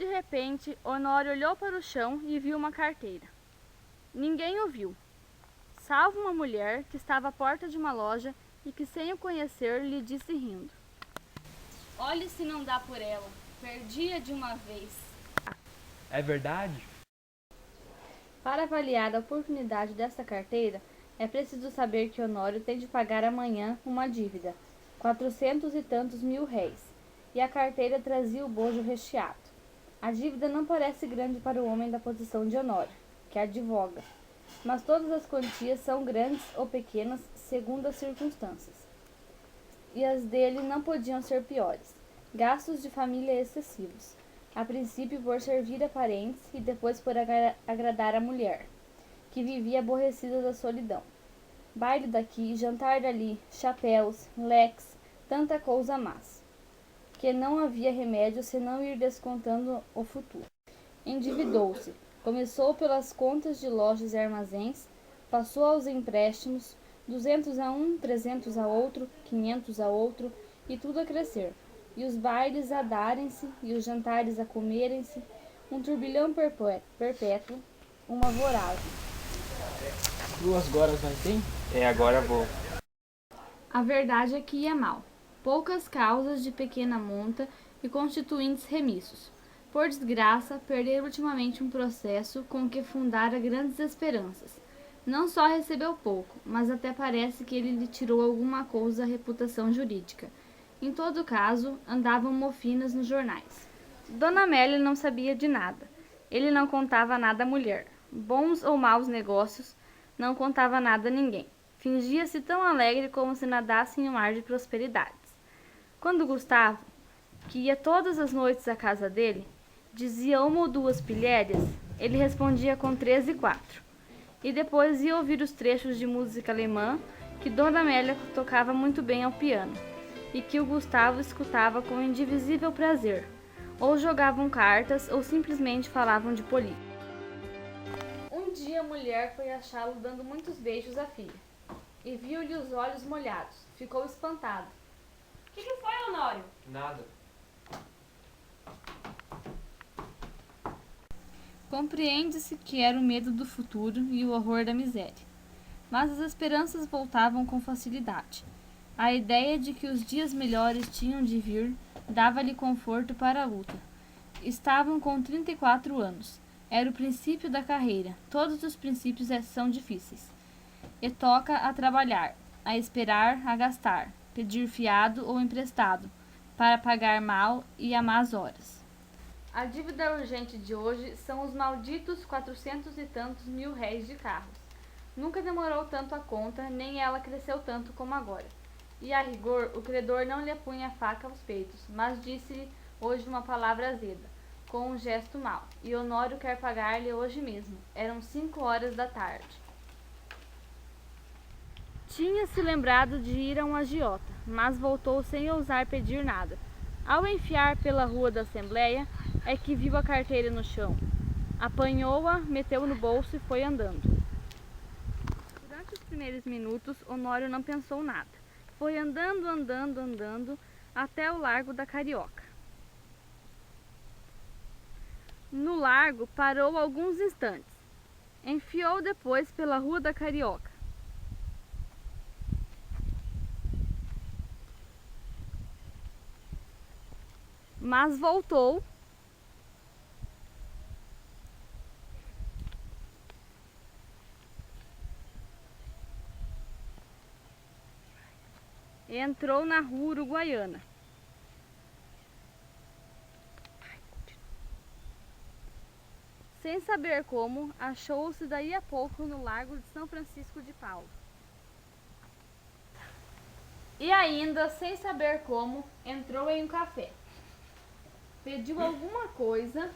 De repente, Honório olhou para o chão e viu uma carteira. Ninguém o viu, salvo uma mulher que estava à porta de uma loja e que, sem o conhecer, lhe disse rindo: "Olhe se não dá por ela, perdi-a de uma vez." É verdade? Para avaliar a oportunidade dessa carteira, é preciso saber que Honório tem de pagar amanhã uma dívida, 400 e tantos mil réis, e a carteira trazia o bojo recheado. A dívida não parece grande para o homem da posição de Honório, que advoga, mas todas as quantias são grandes ou pequenas segundo as circunstâncias. E as dele não podiam ser piores. Gastos de família excessivos, a princípio por servir a parentes e depois por agradar a mulher, que vivia aborrecida da solidão. Baile daqui, jantar dali, chapéus, leques, tanta coisa más, que não havia remédio senão ir descontando o futuro. Endividou-se, começou pelas contas de lojas e armazéns, passou aos empréstimos, 200 a um, 300 a outro, 500 a outro, e tudo a crescer, e os bailes a darem-se, e os jantares a comerem-se, um turbilhão perpétuo, uma voragem. 2 horas nós tem? Agora vou. A verdade é que ia mal. Poucas causas de pequena monta e constituintes remissos. Por desgraça, perdera ultimamente um processo com que fundara grandes esperanças. Não só recebeu pouco, mas até parece que ele lhe tirou alguma coisa da reputação jurídica. Em todo caso, andavam mofinas nos jornais. Dona Amélia não sabia de nada. Ele não contava nada à mulher. Bons ou maus negócios, não contava nada a ninguém. Fingia-se tão alegre como se nadasse em um mar de prosperidades. Quando Gustavo, que ia todas as noites à casa dele, dizia uma ou duas pilhérias, ele respondia com 3 e 4. E depois ia ouvir os trechos de música alemã que Dona Amélia tocava muito bem ao piano, e que o Gustavo escutava com indivisível prazer. Ou jogavam cartas, ou simplesmente falavam de política. Um dia a mulher foi achá-lo dando muitos beijos à filha, e viu-lhe os olhos molhados. Ficou espantado. "O que foi, Honório?" Nada. Compreende-se que era o medo do futuro e o horror da miséria. Mas as esperanças voltavam com facilidade. A ideia de que os dias melhores tinham de vir dava-lhe conforto para a luta. Estavam com 34 anos. Era o princípio da carreira. Todos os princípios são difíceis. E toca a trabalhar, a esperar, a gastar, pedir fiado ou emprestado, para pagar mal e a más horas. A dívida urgente de hoje são os malditos 400 e tantos mil réis de carros. Nunca demorou tanto a conta, nem ela cresceu tanto como agora. E a rigor, o credor não lhe apunha a faca aos peitos, mas disse-lhe hoje uma palavra azeda, com um gesto mau, e Honório quer pagar-lhe hoje mesmo. Eram 5 horas da tarde. Tinha-se lembrado de ir a um agiota, mas voltou sem ousar pedir nada. Ao enfiar pela rua da Assembleia, é que viu a carteira no chão. Apanhou-a, meteu no bolso e foi andando. Durante os primeiros minutos, Honório não pensou nada. Foi andando, até o Largo da Carioca. No largo, parou alguns instantes. Enfiou depois pela Rua da Carioca. Mas voltou e entrou na Rua Uruguaiana. Sem saber como, achou-se daí a pouco no Largo de São Francisco de Paula. E ainda, sem saber como, entrou em um café. Pediu alguma coisa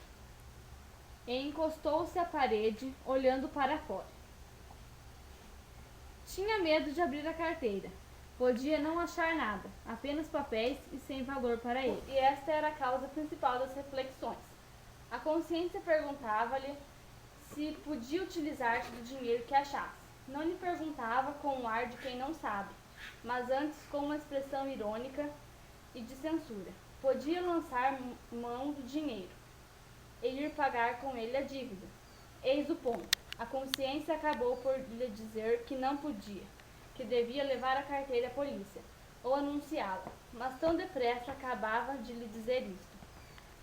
e encostou-se à parede, olhando para fora. Tinha medo de abrir a carteira. Podia não achar nada, apenas papéis e sem valor para ele. E esta era a causa principal das reflexões. A consciência perguntava-lhe se podia utilizar-se do dinheiro que achasse. Não lhe perguntava com o ar de quem não sabe, mas antes com uma expressão irônica e de censura. Podia lançar mão do dinheiro. e ir pagar com ele a dívida. Eis o ponto. A consciência acabou por lhe dizer que não podia, que devia levar a carteira à polícia, ou anunciá-la, mas tão depressa acabava de lhe dizer isto.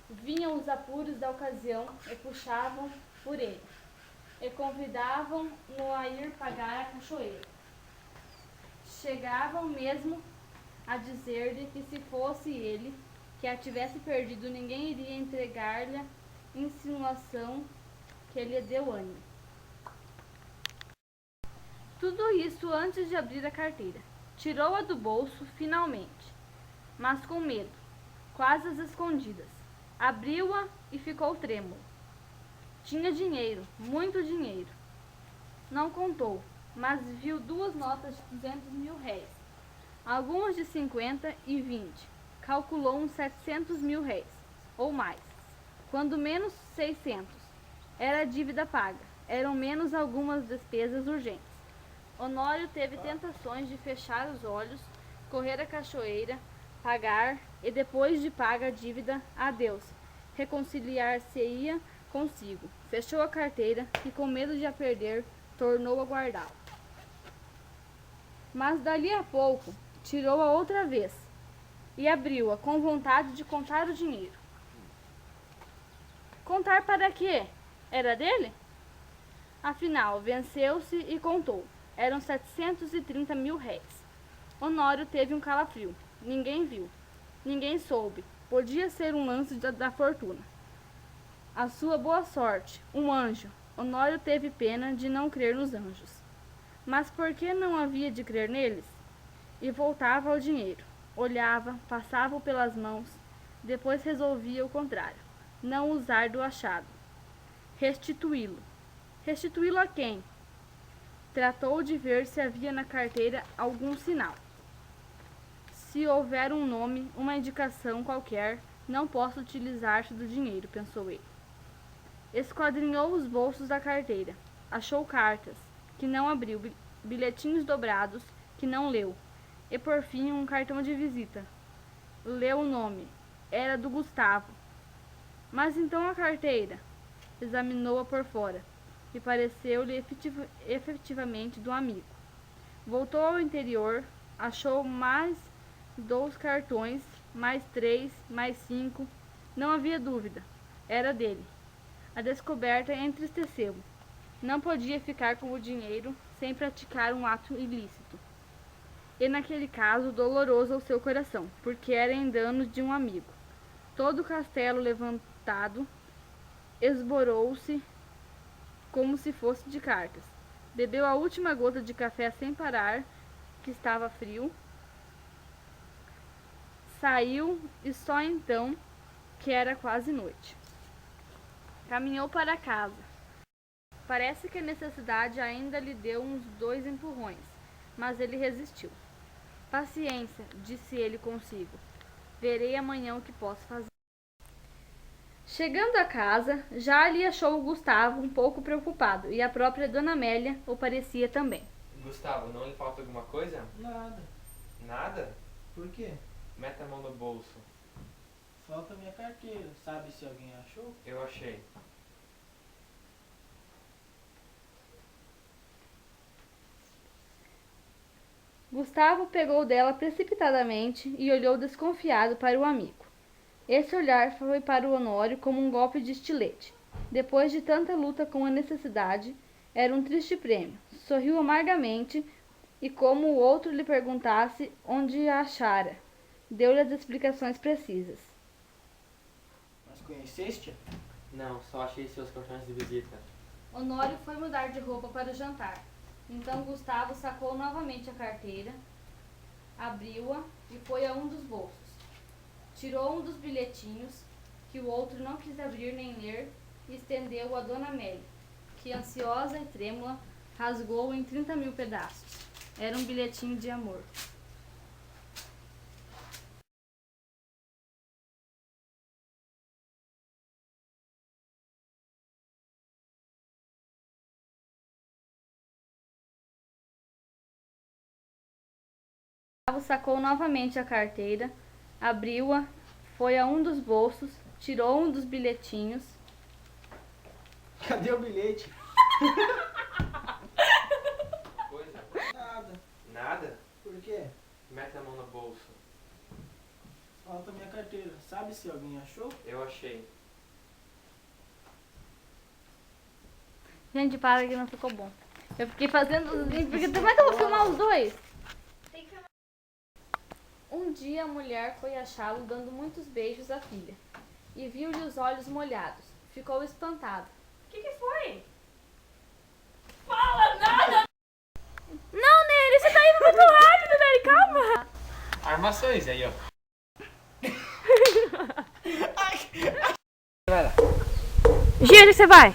Vinham os apuros da ocasião e puxavam por ele, e convidavam-no a ir pagar a cachoeira. Chegavam mesmo a dizer-lhe que se fosse ele que a tivesse perdido, ninguém iria entregar-lhe a insinuação que lhe deu ânimo. Tudo isso antes de abrir a carteira. Tirou-a do bolso, finalmente, mas com medo, quase às escondidas. Abriu-a e ficou trêmulo. Tinha dinheiro, muito dinheiro. Não contou, mas viu 2 notas de 200 mil réis, algumas de 50 e 20. Calculou uns 700 mil réis, ou mais. Quando menos 600. Era a dívida paga. Eram menos algumas despesas urgentes. Honório teve tentações de fechar os olhos, correr a cachoeira, pagar e, depois de paga a dívida, adeus, reconciliar-se-ia consigo. Fechou a carteira e, com medo de a perder, tornou a guardá-la. Mas dali a pouco tirou-a outra vez e abriu-a com vontade de contar o dinheiro. Contar para quê? Era dele? Afinal, venceu-se e contou. Eram 730 mil réis. Honório teve um calafrio. Ninguém viu. Ninguém soube. Podia ser um lance da fortuna. A sua boa sorte. Um anjo. Honório teve pena de não crer nos anjos. Mas por que não havia de crer neles? E voltava ao dinheiro. Olhava, passava-o pelas mãos. Depois resolvia o contrário. Não usar do achado. Restituí-lo. Restituí-lo a quem? Tratou de ver se havia na carteira algum sinal. Se houver um nome, uma indicação qualquer, não posso utilizar-se do dinheiro, pensou ele. Esquadrinhou os bolsos da carteira. Achou cartas, que não abriu, bilhetinhos dobrados, que não leu, e por fim um cartão de visita. Leu o nome. Era do Gustavo. Mas então a carteira? Examinou-a por fora e pareceu-lhe efetivamente do amigo. Voltou ao interior, achou mais 2 cartões, mais 3, mais 5. Não havia dúvida, era dele. A descoberta entristeceu-o. Não podia ficar com o dinheiro sem praticar um ato ilícito. E naquele caso doloroso ao seu coração, porque era em danos de um amigo. Todo o castelo levantado esborou-se como se fosse de cartas. Bebeu a última gota de café sem parar, que estava frio. Saiu e só então, que era quase noite. Caminhou para casa. Parece que a necessidade ainda lhe deu uns 2 empurrões, mas ele resistiu. Paciência, disse ele consigo. Verei amanhã o que posso fazer. Chegando a casa, já ali achou o Gustavo um pouco preocupado, e a própria Dona Amélia o parecia também. Gustavo, não lhe falta alguma coisa? Nada. Nada? Por quê? Meta a mão no bolso. Falta minha carteira. Sabe se alguém achou? Eu achei. Gustavo pegou dela precipitadamente e olhou desconfiado para o amigo. Esse olhar foi para o Honório como um golpe de estilete. Depois de tanta luta com a necessidade, era um triste prêmio. Sorriu amargamente e, como o outro lhe perguntasse onde a achara, deu-lhe as explicações precisas. Mas conheceste-a? Não, só achei seus cartões de visita. Honório foi mudar de roupa para o jantar. Então Gustavo sacou novamente a carteira, abriu-a e foi a um dos bolsos. Tirou um dos bilhetinhos, que o outro não quis abrir nem ler, e estendeu-o a Dona Amélia, que, ansiosa e trêmula, rasgou-o em 30 mil pedaços. Era um bilhetinho de amor. Gustavo sacou novamente a carteira, abriu-a, foi a um dos bolsos, tirou um dos bilhetinhos, Cadê o bilhete? Coisa? Nada. Nada? Por quê? Mete a mão no bolso. Falta minha carteira. Sabe se alguém achou? Eu achei. Gente, para que não ficou bom. Eu fiquei fazendo os vídeos, porque como é que eu vou filmar os dois? Um dia a mulher foi achá-lo dando muitos beijos à filha e viu-lhe os olhos molhados. Ficou espantada. O que foi? Fala nada! Não, Nery, você tá indo muito rápido, Nery, calma! Armações aí, ó. Gira, onde você vai?